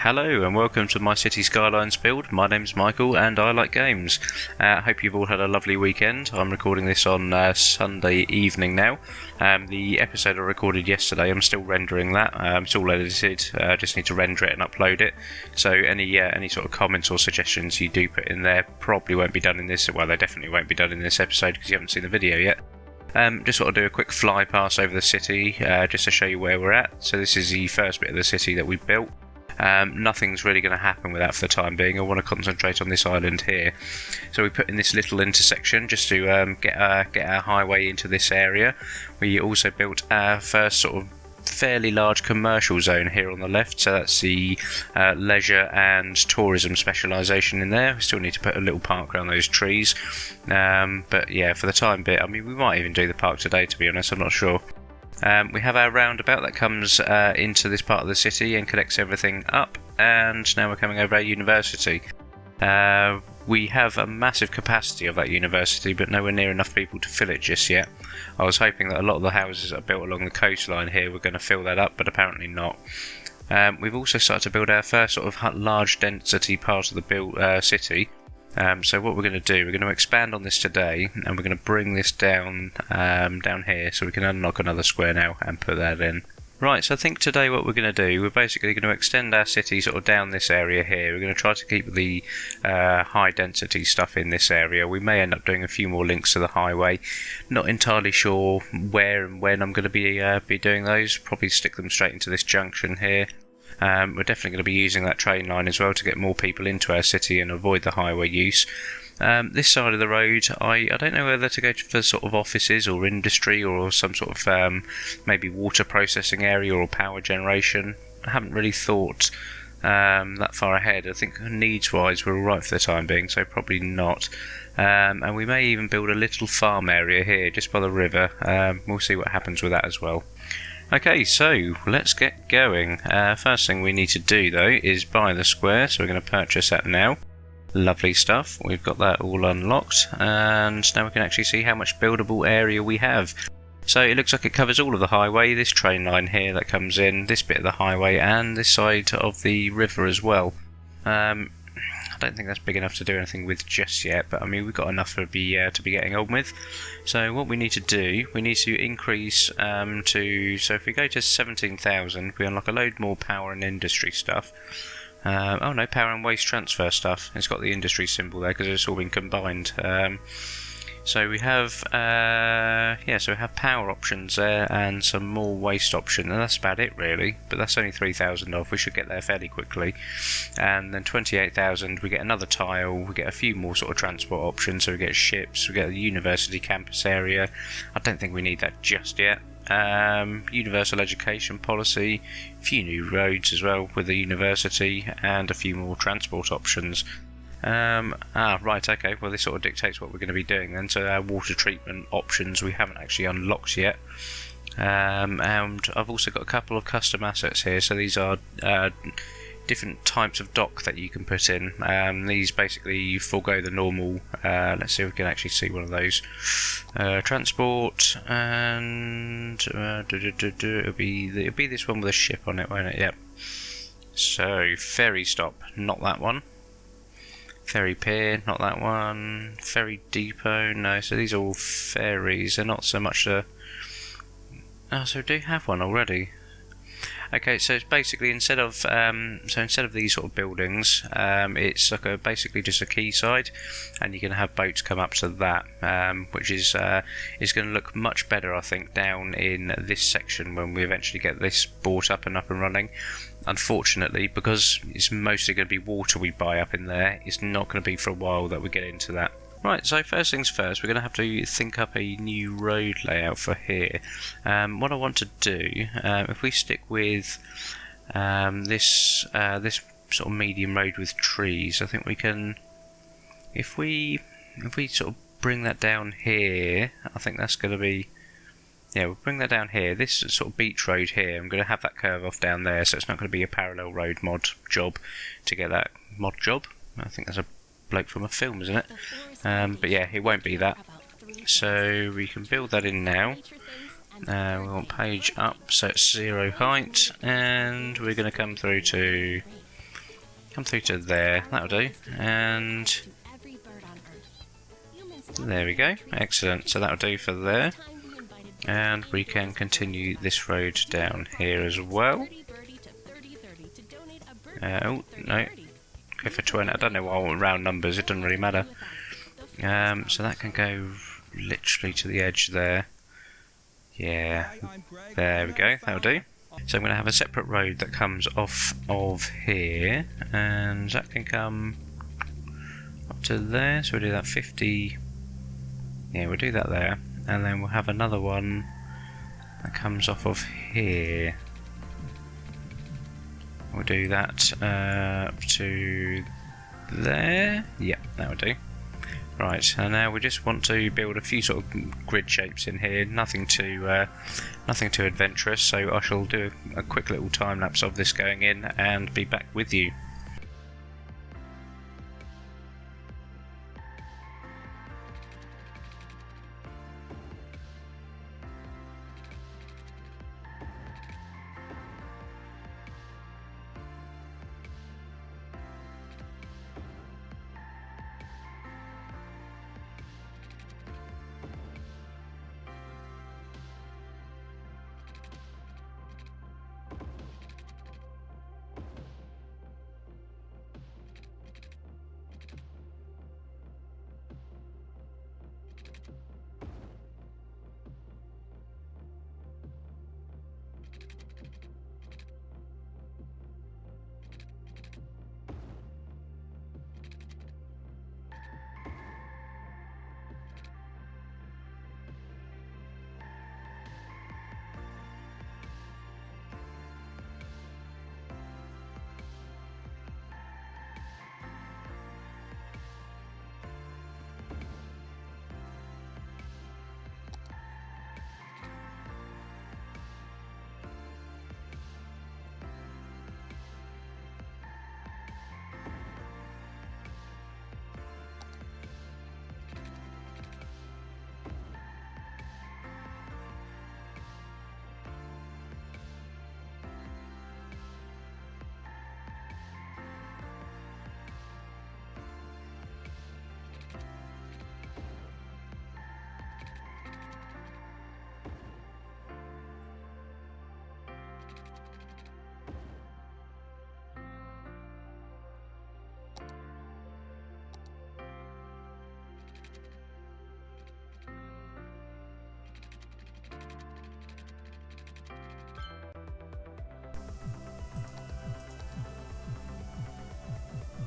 Hello and welcome to my City Skylines build. My name's Michael and I like games. Hope you've all had a lovely weekend. I'm recording this on Sunday evening now. The episode I recorded yesterday, I'm still rendering that. It's all edited, just need to render it and upload it. So any sort of comments or suggestions you do put in there probably won't be done in this, well they definitely won't be done in this episode because you haven't seen the video yet. Just sort of do a quick fly pass over the city just to show you where we're at. So this is the first bit of the city that we've built. Nothing's really going to happen with that for the time being. I want to concentrate on this island here. So we put in this little intersection just to get our highway into this area. We also built our first sort of fairly large commercial zone here on the left, so that's the leisure and tourism specialisation in there. We still need to put a little park around those trees, but yeah, for the time being, I mean we might even do the park today, to be honest, I'm not sure. We have our roundabout that comes into this part of the city and connects everything up, and now we're coming over our university. We have a massive capacity of that university, but nowhere near enough people to fill it just yet. I was hoping that a lot of the houses that are built along the coastline here were going to fill that up, but apparently not. We've also started to build our first sort of large density part of the city. So what we're going to do, we're going to expand on this today, and we're going to bring this down down here, so we can unlock another square now and put that in. Right, so I think today what we're going to do, we're basically going to extend our city sort of down this area here. We're going to try to keep the high density stuff in this area. We may end up doing a few more links to the highway. Not entirely sure where and when I'm going to be doing those. Probably stick them straight into this junction here. We're definitely going to be using that train line as well to get more people into our city and avoid the highway use. This side of the road, I don't know whether to go for sort of offices or industry or some sort of maybe water processing area or power generation. I haven't really thought that far ahead. I think needs-wise we're alright for the time being, so probably not. And we may even build a little farm area here just by the river. We'll see what happens with that as well. Okay, so let's get going. First thing we need to do though is buy the square, so we're going to purchase that now. Lovely stuff, we've got that all unlocked, and now we can actually see how much buildable area we have. So it looks like it covers all of the highway, this train line here that comes in, this bit of the highway, and this side of the river as well. I don't think that's big enough to do anything with just yet, but I mean we've got enough to be getting on with. So what we need to do, we need to increase so if we go to 17,000, we unlock a load more power and industry stuff. Oh no, power and waste transfer stuff. It's got the industry symbol there because it's all been combined. So we have so we have power options there and some more waste options, and that's about it really, but that's only 3,000 off. We should get there fairly quickly. And then 28,000 we get another tile, we get a few more sort of transport options, so we get ships, we get the university campus area. I don't think we need that just yet. Universal education policy, a few new roads as well with the university, and a few more transport options. Right, okay, well this sort of dictates what we're going to be doing then. So our water treatment options we haven't actually unlocked yet. And I've also got a couple of custom assets here, so these are different types of dock that you can put in. These basically you forego the normal, let's see if we can actually see one of those. Transport, and it'll be this one with a ship on it, won't it? Yep. So ferry stop, not that one. Ferry pier, not that one. Ferry depot, no. So these are all ferries. They're not so much a... Oh, so we do have one already. Okay, so it's basically instead of these sort of buildings, it's like basically just a quayside, and you can have boats come up to that, which is going to look much better, I think, down in this section when we eventually get this brought up and running. Unfortunately, because it's mostly going to be water we buy up in there, it's not going to be for a while that we get into that. Right, so first things first, we're going to have to think up a new road layout for here. What I want to do, if we stick with this sort of medium road with trees, I think we can, if we sort of bring that down here, I think that's going to be, yeah, we'll bring that down here. This sort of beach road here, I'm going to have that curve off down there, so it's not going to be a parallel road mod job to get that mod job. I think that's a bloke from a film, isn't it? But yeah, it won't be that. So we can build that in now. We want page up, so it's 0 height, and we're going to come through to come through to there. That'll do. And there we go. Excellent. So that'll do for there. And we can continue this road down here as well. Oh, no. Go for 20. I don't know why I want round numbers. It doesn't really matter. So that can go literally to the edge there. Yeah. There we go. That'll do. So I'm going to have a separate road that comes off of here. And that can come up to there. So we'll do that 50. Yeah, we'll do that there. And then we'll have another one that comes off of here. We'll do that up to there. Yep, that will do. Right, and now we just want to build a few sort of grid shapes in here. Nothing too adventurous. So I shall do a quick little time lapse of this going in and be back with you.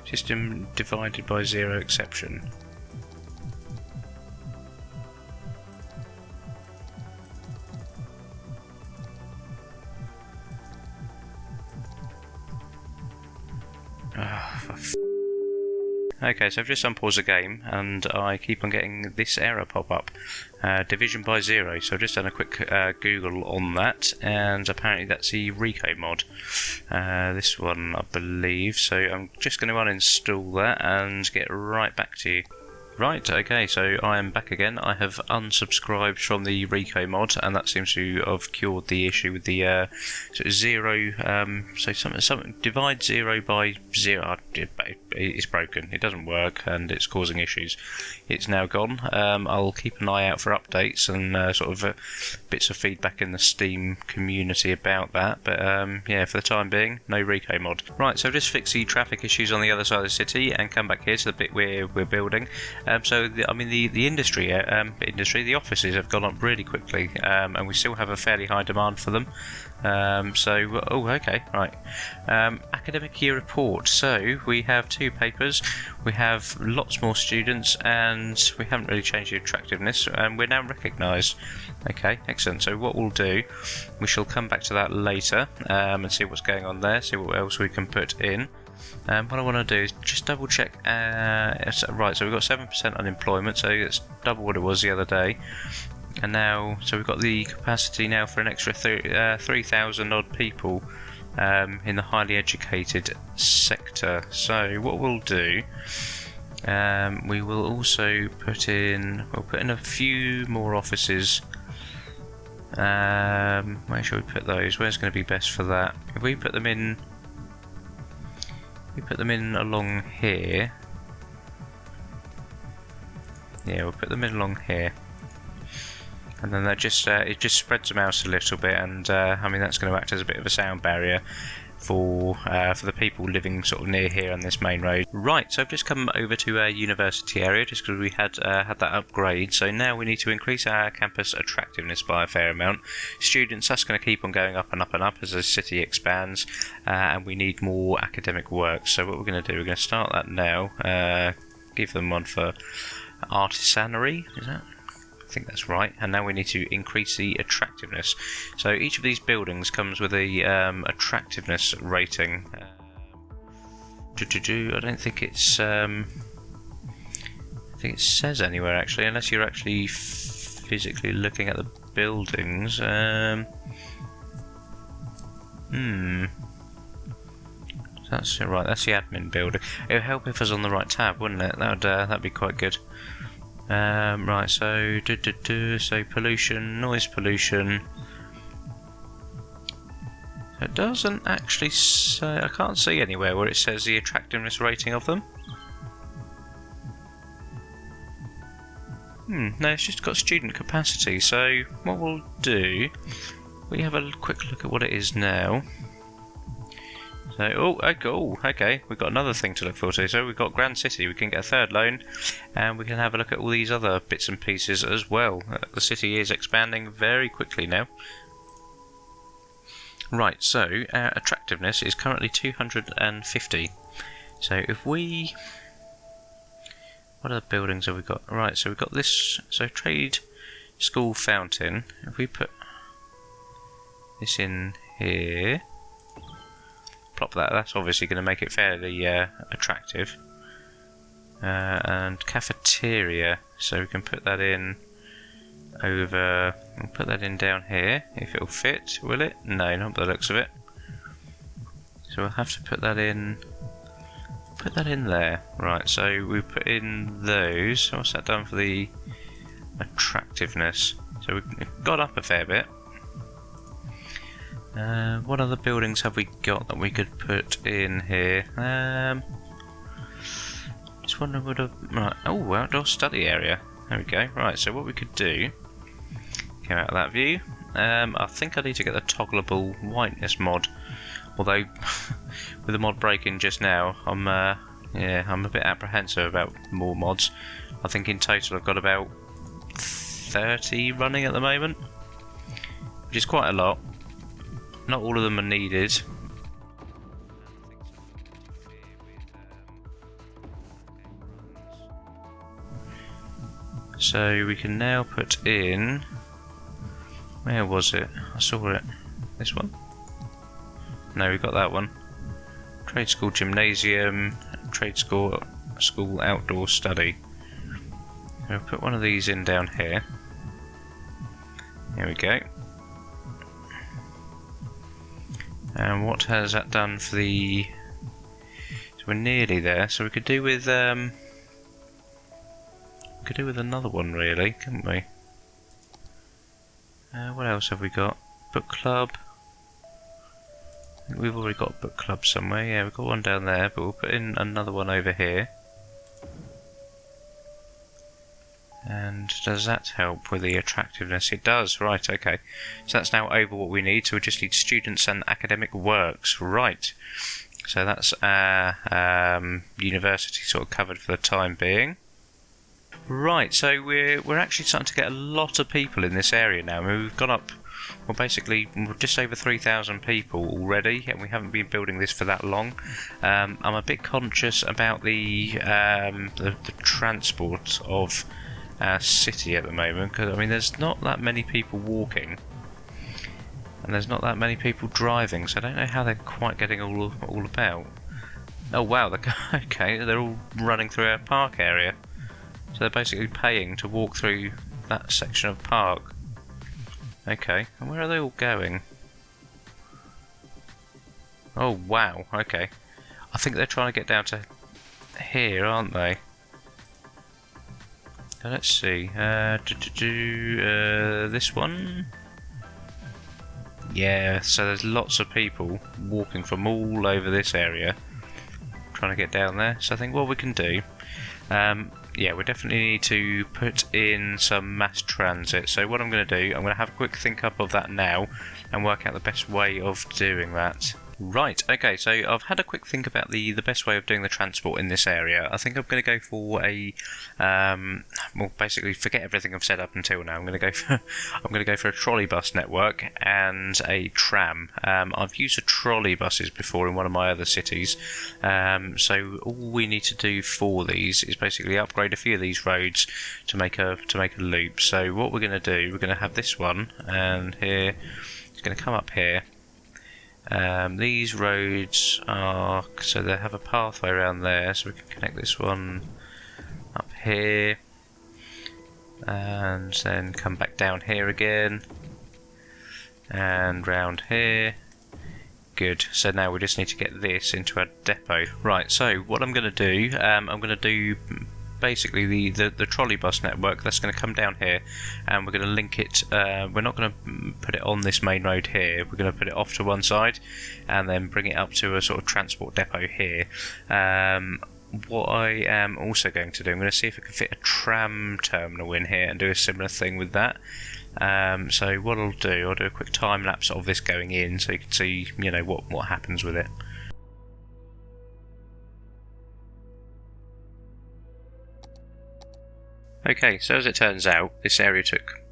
System divided by 0 exception. Okay, so I've just unpaused the game and I keep on getting this error pop up. Division by 0, so I've just done a quick Google on that, and apparently that's the Rico mod. This one, I believe, so I'm just going to uninstall that and get right back to you. Right, okay, so I am back again. I have unsubscribed from the Rico mod, and that seems to have cured the issue with the sort of 0. So something divide 0 by 0. It's broken. It doesn't work, and it's causing issues. It's now gone. I'll keep an eye out for updates and sort of bits of feedback in the Steam community about that. But yeah, for the time being, no Rico mod. Right, so I've just fixed the traffic issues on the other side of the city and come back here to the bit we're building. So the industry, the offices have gone up really quickly, and we still have a fairly high demand for them. Oh, okay, right. Academic year report. So we have 2 papers, we have lots more students, and we haven't really changed the attractiveness, and we're now recognised. Okay, excellent. So what we'll do, we shall come back to that later and see what's going on there, see what else we can put in. What I want to do is just double check. Right, so we've got 7% unemployment, so it's double what it was the other day. And now, so we've got the capacity now for an extra 3,000 odd people in the highly educated sector. So what we'll do, we will also put in a few more offices. Where should we put those? Where's going to be best for that? If we put them in we put them in along here. Yeah, we'll put them in along here. And then that just it just spreads them out a little bit, and I mean that's going to act as a bit of a sound barrier for the people living sort of near here on this main road. Right, so I've just come over to our university area just because we had that upgrade. So now we need to increase our campus attractiveness by a fair amount. Students, that's going to keep on going up and up and up as the city expands, and we need more academic work. So what we're going to do, we're going to start that now. Give them one for artisanry, is that? I think that's right. And now we need to increase the attractiveness. So each of these buildings comes with a attractiveness rating. I don't think it's I think it says anywhere actually, unless you're actually physically looking at the buildings. That's right. That's the admin building. It would help if it was on the right tab, wouldn't it? That'd be quite good. Right, so so pollution, noise pollution. It doesn't actually say. I can't see anywhere where it says the attractiveness rating of them. No, it's just got student capacity. So what we'll do, we have a quick look at what it is now. So, okay, we've got another thing to look forward to. So we've got Grand City, we can get a third loan, and we can have a look at all these other bits and pieces as well. The city is expanding very quickly now. Right, so our attractiveness is currently 250. So if we... what other buildings have we got? Right, so we've got this, so trade school fountain. If we put this in here... plop that, that's obviously going to make it fairly attractive. And cafeteria, so we can put that in over, we'll put that in down here, if it'll fit, will it? No, not by the looks of it. So we'll have to put that in there. Right, so we put in those. So what's that done for the attractiveness? So we've got up a fair bit. What other buildings have we got that we could put in here? Just wondering what a... right, oh, outdoor study area. There we go. Right, so what we could do... came out of that view. I think I need to get the toggleable whiteness mod. Although, with the mod breaking just now, I'm a bit apprehensive about more mods. I think in total I've got about 30 running at the moment, which is quite a lot. Not all of them are needed. So we can now put in... where was it? I saw it. This one? No, we got that one. Trade school gymnasium, trade school outdoor study. I'll put one of these in down here. There we go. And what has that done for the... so we're nearly there, so we could do with another one really, couldn't we? What else have we got? Book club. I think we've already got a book club somewhere. Yeah, we've got one down there, but we'll put in another one over here. And does that help with the attractiveness? It does, right, okay. So that's now over what we need, so we just need students and academic works, right. So that's our university sort of covered for the time being. Right, so we're actually starting to get a lot of people in this area now. I mean, we've gone up, well basically just over 3,000 people already, and we haven't been building this for that long. I'm a bit conscious about the transport of our city at the moment, because I mean there's not that many people walking and there's not that many people driving, so I don't know how they're quite getting all about. Oh wow, okay, they're all running through our park area, so they're basically paying to walk through that section of park. Okay, and where are they all going? Oh wow, okay, I think they're trying to get down to here, aren't they? Let's see, this one? Yeah, so there's lots of people walking from all over this area trying to get down there. So I think what we can do, yeah, we definitely need to put in some mass transit. So what I'm going to do, I'm going to have a quick think up of that now and work out the best way of doing that. Right, okay, so I've had a quick think about the best way of doing the transport in this area. I think I'm going to go for a, well, basically forget everything I've said up until now. I'm going to go for a trolley bus network and a tram. I've used a trolley buses before in one of my other cities, so all we need to do for these is basically upgrade a few of these roads to make a loop. So what we're going to do, we're going to have this one, and here it's going to come up here. These roads are, so they have a pathway around there, so we can connect this one up here and then come back down here again and round here. Good, so now we just need to get this into our depot. Right, so what I'm going to do, I'm going to do basically the trolley bus network. That's going to come down here and we're going to link it, we're not going to put it on this main road here, we're going to put it off to one side and then bring it up to a sort of transport depot here. What I am also going to do, I'm going to see if I can fit a tram terminal in here and do a similar thing with that. So what I'll do a quick time lapse of this going in so you can see, you know, what happens with it. Okay, so as it turns out, this area took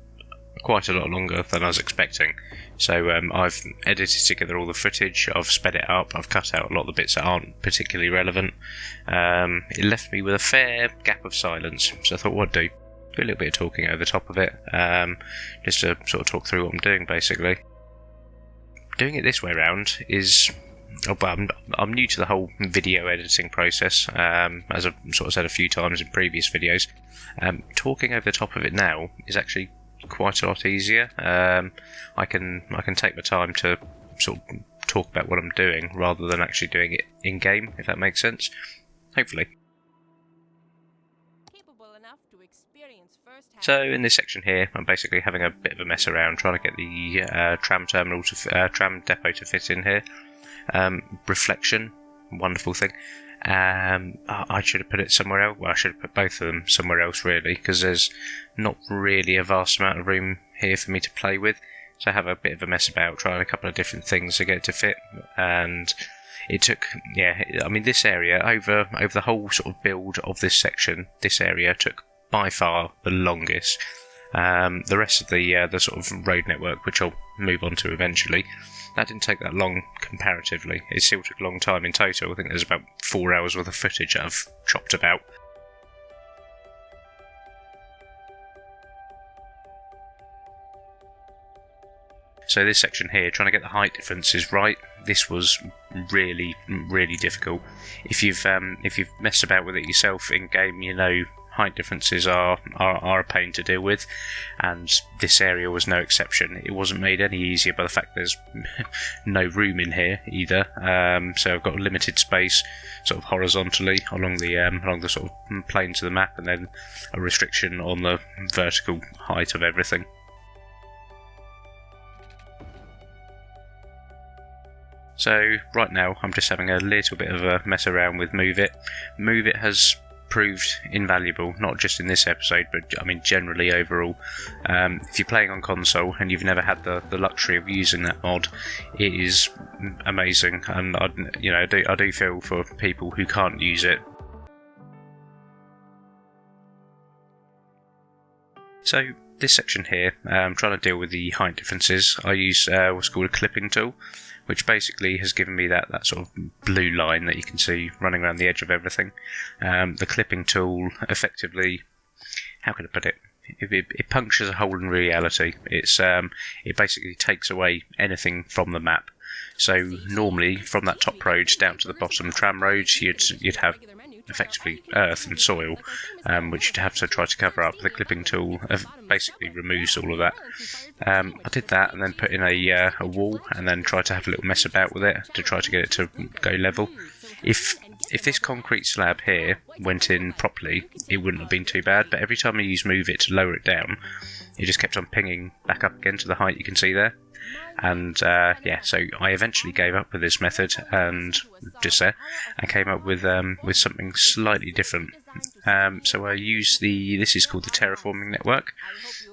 quite a lot longer than I was expecting. So I've edited together all the footage, I've sped it up, I've cut out a lot of the bits that aren't particularly relevant. It left me with a fair gap of silence, so I thought what I'd do a little bit of talking over the top of it, just to sort of talk through what I'm doing basically. Doing it this way around is... I'm new to the whole video editing process, as I've sort of said a few times in previous videos. Talking over the top of it now is actually quite a lot easier. I can take my time to sort of talk about what I'm doing rather than actually doing it in game, if that makes sense. Hopefully. So in this section here, I'm basically having a bit of a mess around trying to get the tram terminal to tram depot to fit in here. Reflection, wonderful thing. I should have put it somewhere else. Well, I should have put both of them somewhere else really, because there's not really a vast amount of room here for me to play with. So I have a bit of a mess about trying a couple of different things to get it to fit, and it took, yeah, I mean this area, over the whole sort of build of this section, this area took by far the longest. The rest of the sort of road network, which I'll move on to eventually, that didn't take that long comparatively. It still took a long time in total. I think there's about 4 hours worth of footage that I've chopped about. So this section here, trying to get the height differences right, this was really, really difficult. If you've messed about with it yourself in game, you know height differences are a pain to deal with, and this area was no exception. It wasn't made any easier by the fact there's no room in here either. So I've got limited space sort of horizontally along the sort of planes of the map, and then a restriction on the vertical height of everything. So right now I'm just having a little bit of a mess around with Move It. Move It has proved invaluable, not just in this episode, but I mean generally overall. If you're playing on console and you've never had the luxury of using that mod, it is amazing, and I do feel for people who can't use it. So this section here, I'm trying to deal with the height differences. I use what's called a clipping tool, which basically has given me that sort of blue line that you can see running around the edge of everything. The clipping tool effectively, how can I put it? It punctures a hole in reality. It basically takes away anything from the map. So normally from that top road down to the bottom tram roads, you'd have effectively earth and soil, which you'd have to try to cover up. The clipping tool basically removes all of that. I did that and then put in a wall and then tried to have a little mess about with it to try to get it to go level. If this concrete slab here went in properly, it wouldn't have been too bad, but every time I use Move It to lower it down, it just kept on pinging back up again to the height you can see there. And yeah, so I eventually gave up with this method and came up with something slightly different. So I use this is called the terraforming network.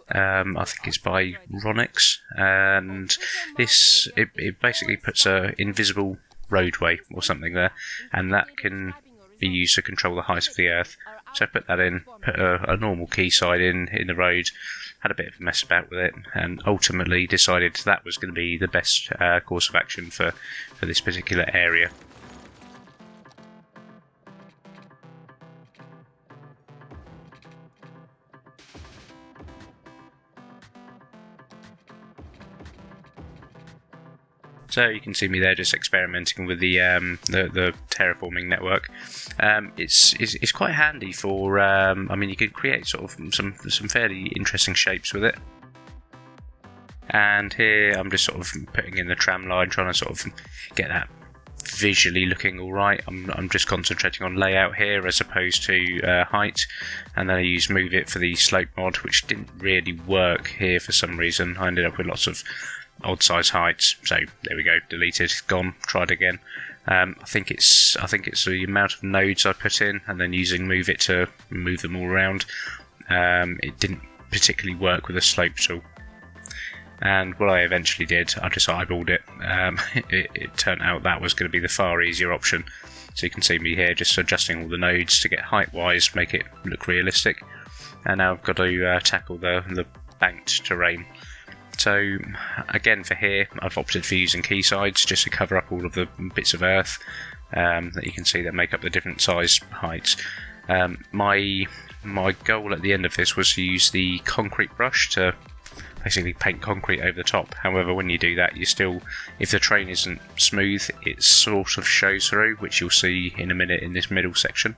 I think it's by Ronix, and it basically puts a invisible roadway or something there, and that can be used to control the height of the earth. So I put that in, put a normal quayside in the road, had a bit of a mess about with it, and ultimately decided that was going to be the best course of action for this particular area. So you can see me there just experimenting with the terraforming network. It's quite handy for I mean, you can create sort of some fairly interesting shapes with it. And here I'm just sort of putting in the tram line, trying to sort of get that visually looking all right. I'm just concentrating on layout here as opposed to height, and then I use Move It for the slope mod, which didn't really work here for some reason. I ended up with lots of odd size heights, so there we go, deleted, gone, tried again. I think it's the amount of nodes I put in and then using Move It to move them all around. It didn't particularly work with a slope tool, and what I eventually did, I just eyeballed it. It turned out that was going to be the far easier option. So you can see me here just adjusting all the nodes to get height wise, make it look realistic, and now I've got to tackle the banked terrain. So again, for here, I've opted for using quaysides just to cover up all of the bits of earth that you can see that make up the different size heights. My goal at the end of this was to use the concrete brush to basically paint concrete over the top. However, when you do that, if the terrain isn't smooth, it sort of shows through, which you'll see in a minute in this middle section.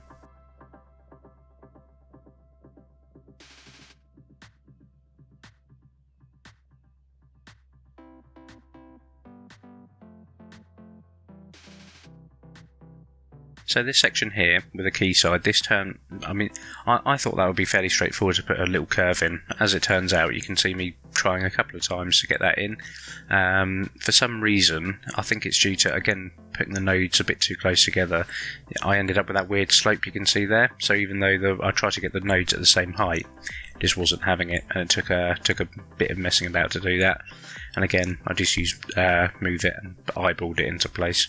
So this section here with a quayside, this turn, I mean, I thought that would be fairly straightforward to put a little curve in. As it turns out, you can see me trying a couple of times to get that in. For some reason, I think it's due to, again, putting the nodes a bit too close together, I ended up with that weird slope you can see there. So even though I tried to get the nodes at the same height, it just wasn't having it, and it took a bit of messing about to do that. And again, I just used Move It and eyeballed it into place.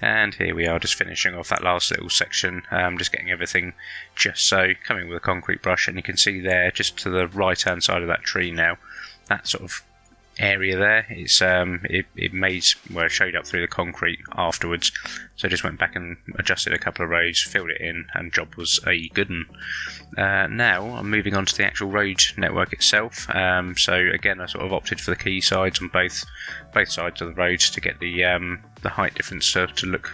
And here we are, just finishing off that last little section, just getting everything just so, coming with a concrete brush, and you can see there, just to the right hand side of that tree now, that sort of area there, it made where it showed up through the concrete afterwards. So I just went back and adjusted a couple of roads, filled it in, and job was a good one. Now I'm moving on to the actual road network itself. So again, I sort of opted for the quaysides on both sides of the road to get the height difference to look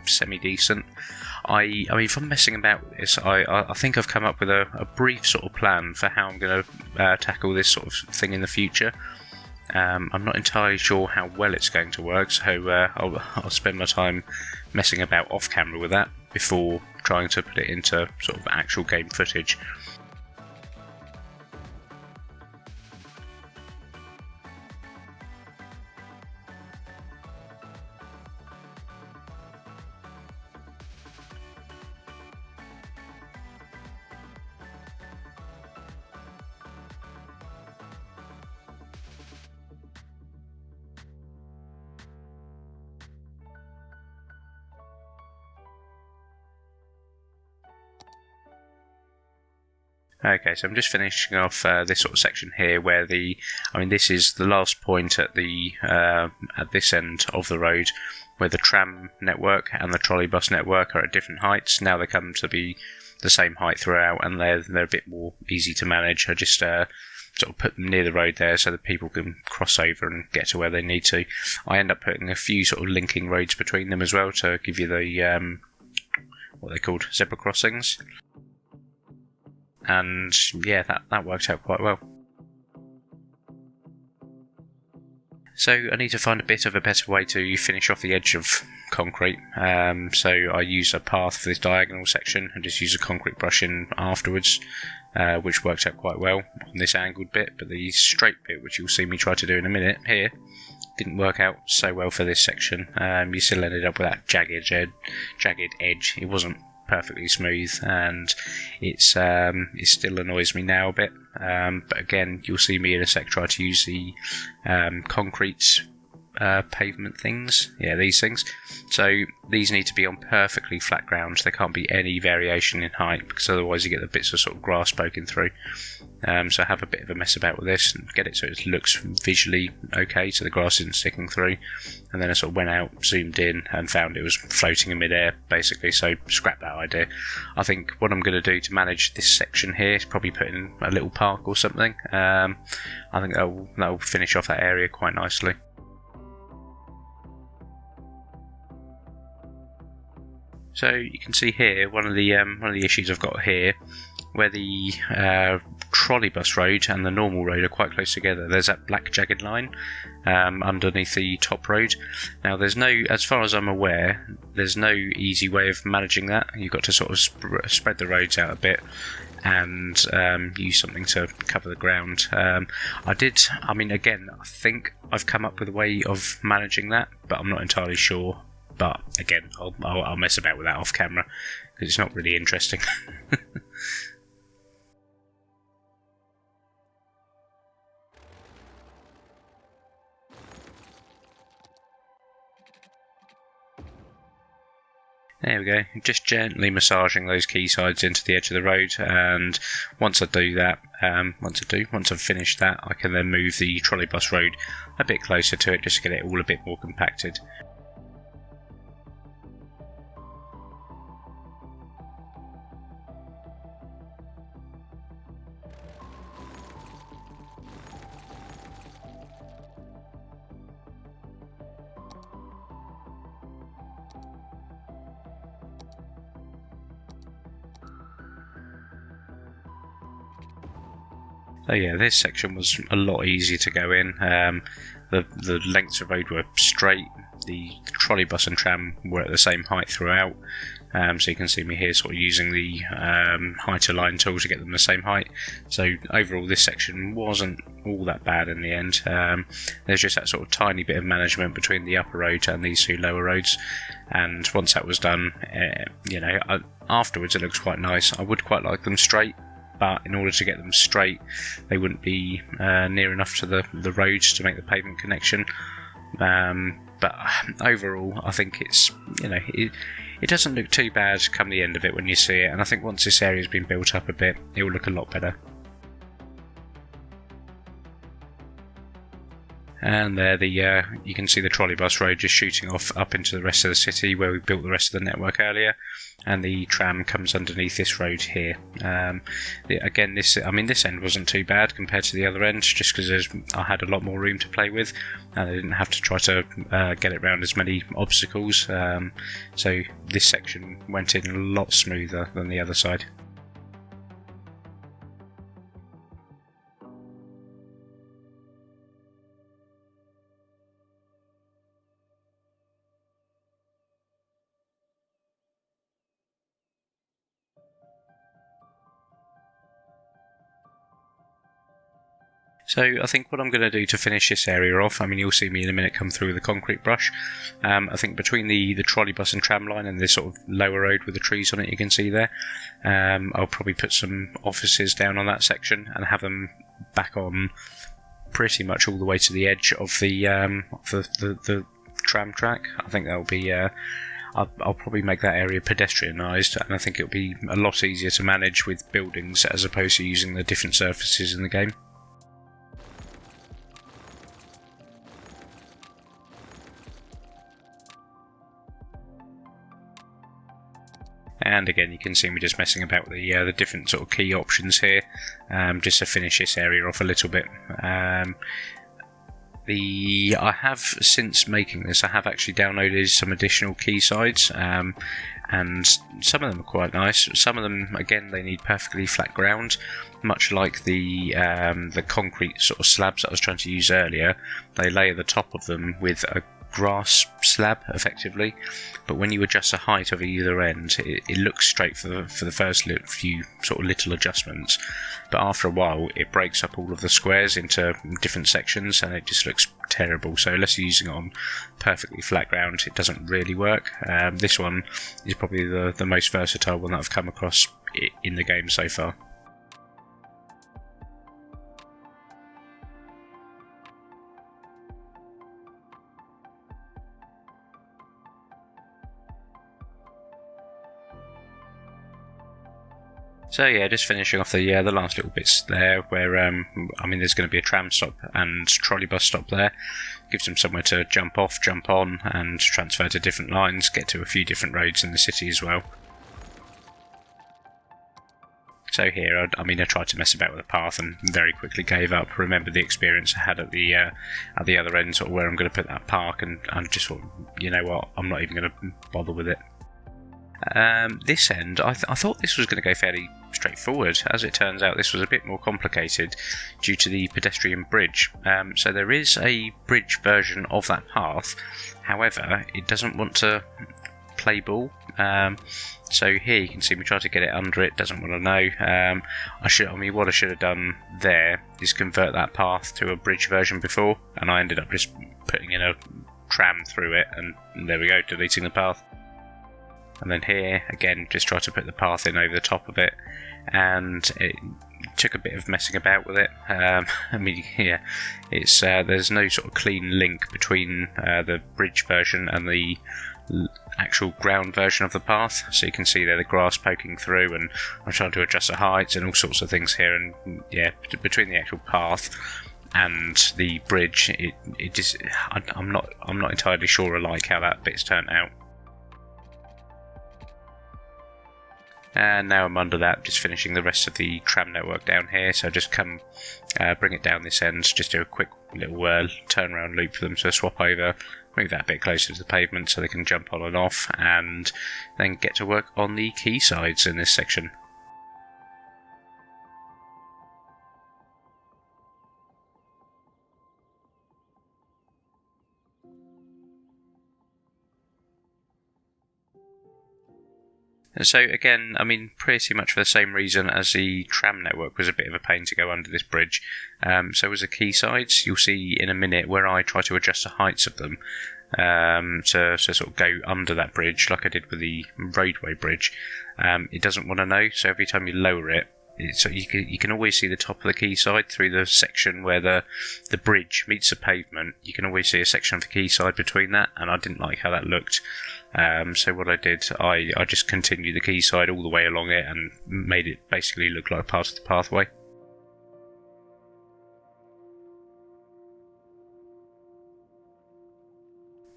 semi-decent. I mean, if I'm messing about with this, I think I've come up with a brief sort of plan for how I'm going to tackle this sort of thing in the future. I'm not entirely sure how well it's going to work, so I'll spend my time messing about off camera with that before trying to put it into sort of actual game footage. Okay, so I'm just finishing off this sort of section here, where this is the last point at this end of the road, where the tram network and the trolley bus network are at different heights. Now they come to be the same height throughout, and they're a bit more easy to manage. I just sort of put them near the road there so that people can cross over and get to where they need to. I end up putting a few sort of linking roads between them as well to give you the what they're called, zebra crossings. And yeah, that worked out quite well. So I need to find a bit of a better way to finish off the edge of concrete. So I use a path for this diagonal section and just use a concrete brush in afterwards, which worked out quite well on this angled bit. But the straight bit, which you'll see me try to do in a minute here, didn't work out so well for this section. You still ended up with that jagged edge. It wasn't perfectly smooth, and it still annoys me now a bit. But again, you'll see me in a sec try to use the concrete pavement things. Yeah, these things. So these need to be on perfectly flat ground. There can't be any variation in height, because otherwise you get the bits of sort of grass poking through. So I have a bit of a mess about with this and get it so it looks visually okay, so the grass isn't sticking through. And then I sort of went out, zoomed in, and found it was floating in midair, basically, so scrap that idea. I think what I'm going to do to manage this section here is probably put in a little park or something. I think that'll finish off that area quite nicely. So you can see here one of the issues I've got here, where the trolley bus road and the normal road are quite close together. There's that black jagged line underneath the top road. Now there's no, as far as I'm aware, there's no easy way of managing that. You've got to sort of spread the roads out a bit and use something to cover the ground. I think I've come up with a way of managing that, but I'm not entirely sure. But again, I'll mess about with that off camera, because it's not really interesting. There we go, just gently massaging those key sides into the edge of the road, and once I do that, once I've finished that, I can then move the trolley bus road a bit closer to it, just to get it all a bit more compacted. So yeah, this section was a lot easier to go in. The lengths of road were straight. The trolley bus and tram were at the same height throughout. So you can see me here sort of using the height align tool to get them the same height. So overall this section wasn't all that bad in the end. There's just that sort of tiny bit of management between the upper road and these two lower roads. And once that was done, afterwards it looks quite nice. I would quite like them straight, but in order to get them straight, they wouldn't be near enough to the roads to make the pavement connection. But overall, I think it's, it doesn't look too bad come the end of it when you see it, and I think once this area's been built up a bit, it will look a lot better. And there, you can see the trolley bus road just shooting off up into the rest of the city where we built the rest of the network earlier, and the tram comes underneath this road here. Again, this end wasn't too bad compared to the other end, just because I had a lot more room to play with, and I didn't have to try to get it around as many obstacles. So this section went in a lot smoother than the other side. So I think what I'm going to do to finish this area off, you'll see me in a minute come through with a concrete brush. I think between the trolley bus and tram line and this sort of lower road with the trees on it you can see there, I'll probably put some offices down on that section and have them back on pretty much all the way to the edge of the tram track. I think that'll be... I'll probably make that area pedestrianised, and I think it'll be a lot easier to manage with buildings as opposed to using the different surfaces in the game. And again, you can see me just messing about with the different sort of key options here, just to finish this area off a little bit. I have, since making this, I have actually downloaded some additional key sides. and some of them are quite nice. Some of them, again, they need perfectly flat ground, much like the concrete sort of slabs that I was trying to use earlier. They layer the top of them with a grass slab effectively, but when you adjust the height of either end, it looks straight for the first few sort of little adjustments, but after a while it breaks up all of the squares into different sections and it just looks terrible. So unless you're using it on perfectly flat ground, it doesn't really work. This one is probably the most versatile one that I've come across in the game so far. So yeah, just finishing off the last little bits there, where I mean, there's going to be a tram stop and trolley bus stop there. Gives them somewhere to jump off, jump on, and transfer to different lines. Get to a few different roads in the city as well. So here, I tried to mess about with the path and very quickly gave up. Remember the experience I had at the other end, sort of where I'm going to put that park, and just thought, you know what, I'm not even going to bother with it. This end, I thought this was going to go fairly straightforward. As it turns out, this was a bit more complicated due to the pedestrian bridge. So there is a bridge version of that path, however, it doesn't want to play ball. So here you can see me try to get it under it, doesn't want to know. What I should have done there is convert that path to a bridge version before, and I ended up just putting in a tram through it, and there we go, deleting the path. And then here, again, just try to put the path in over the top of it, and it took a bit of messing about with it. It's there's no sort of clean link between the bridge version and the actual ground version of the path, so you can see there the grass poking through, and I'm trying to adjust the heights and all sorts of things here, and yeah, between the actual path and the bridge, it just I'm not entirely sure I like how that bit's turned out. And now I'm under that, just finishing the rest of the tram network down here, so just come bring it down this end, just do a quick little turnaround loop for them to swap over, move that a bit closer to the pavement so they can jump on and off, and then get to work on the quaysides in this section. So again, pretty much for the same reason as the tram network was a bit of a pain to go under this bridge. So as the quaysides, you'll see in a minute where I try to adjust the heights of them to sort of go under that bridge, like I did with the roadway bridge. It doesn't want to know, so every time you lower it, so you can always see the top of the quayside through the section where the bridge meets the pavement. You can always see a section of the quayside between that, and I didn't like how that looked. So what I did, I just continued the quayside all the way along it and made it basically look like part of the pathway.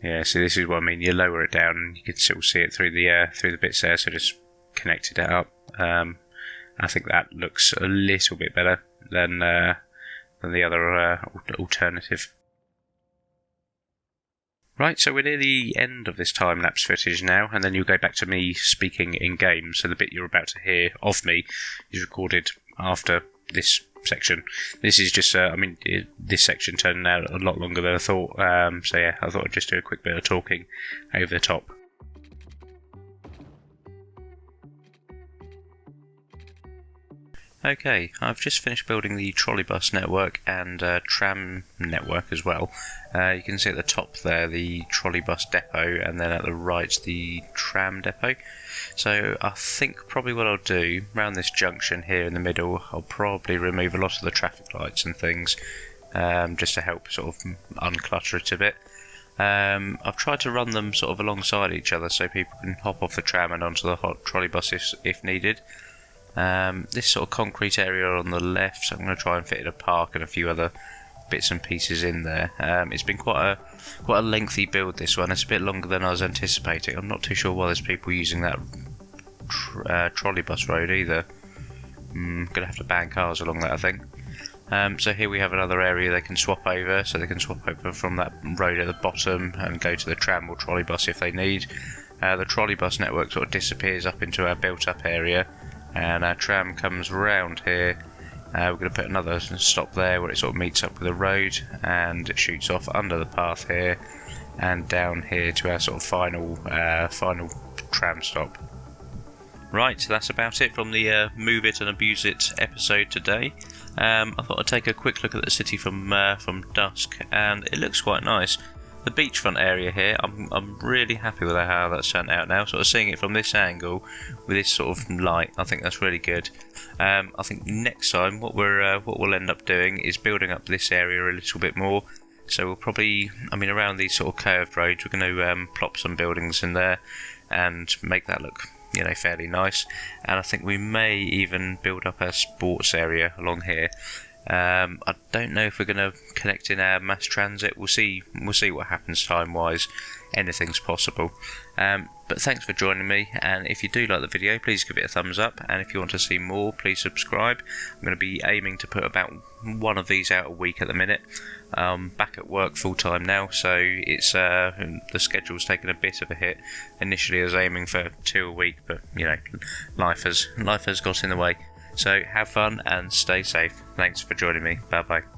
Yeah, so this is what I mean. You lower it down, and you can still see it through the bits there. So just connected it up. I think that looks a little bit better than the other alternative. Right, so we're near the end of this time-lapse footage now, and then you'll go back to me speaking in-game, so the bit you're about to hear of me is recorded after this section. This is just, this section turned out a lot longer than I thought, so yeah, I thought I'd just do a quick bit of talking over the top. Okay, I've just finished building the trolley bus network and tram network as well. You can see at the top there the trolley bus depot, and then at the right the tram depot. So I think probably what I'll do around this junction here in the middle, I'll probably remove a lot of the traffic lights and things, just to help sort of unclutter it a bit. I've tried to run them sort of alongside each other so people can hop off the tram and onto the hot trolley bus if needed. This sort of concrete area on the left, so I'm going to try and fit in a park and a few other bits and pieces in there. It's been quite a lengthy build, this one. It's a bit longer than I was anticipating. I'm not too sure why there's people using that trolley bus road either. Going to have to ban cars along that, I think. So here we have another area they can swap over, so they can swap over from that road at the bottom and go to the tram or trolley bus if they need. the trolley bus network sort of disappears up into our built-up area, and our tram comes round here. We're going to put another stop there where it sort of meets up with the road, and it shoots off under the path here and down here to our sort of final tram stop. Right, so that's about it from the Move It and Abuse It episode today. I thought I'd take a quick look at the city from dusk, and it looks quite nice. The beachfront area here, I'm really happy with how that's turned out now. Sort of seeing it from this angle with this sort of light, I think that's really good. I think next time what we'll end up doing is building up this area a little bit more. So we'll probably, around these sort of curved roads, we're going to plop some buildings in there and make that look, fairly nice. And I think we may even build up a sports area along here. I don't know if we're going to connect in our mass transit. We'll see what happens time-wise. Anything's possible. But thanks for joining me, and if you do like the video, please give it a thumbs up, and if you want to see more, please subscribe. I'm going to be aiming to put about one of these out a week at the minute. Back at work full-time now, so it's the schedule's taken a bit of a hit. Initially I was aiming for 2 a week, but life has got in the way. So have fun and stay safe. Thanks for joining me. Bye bye.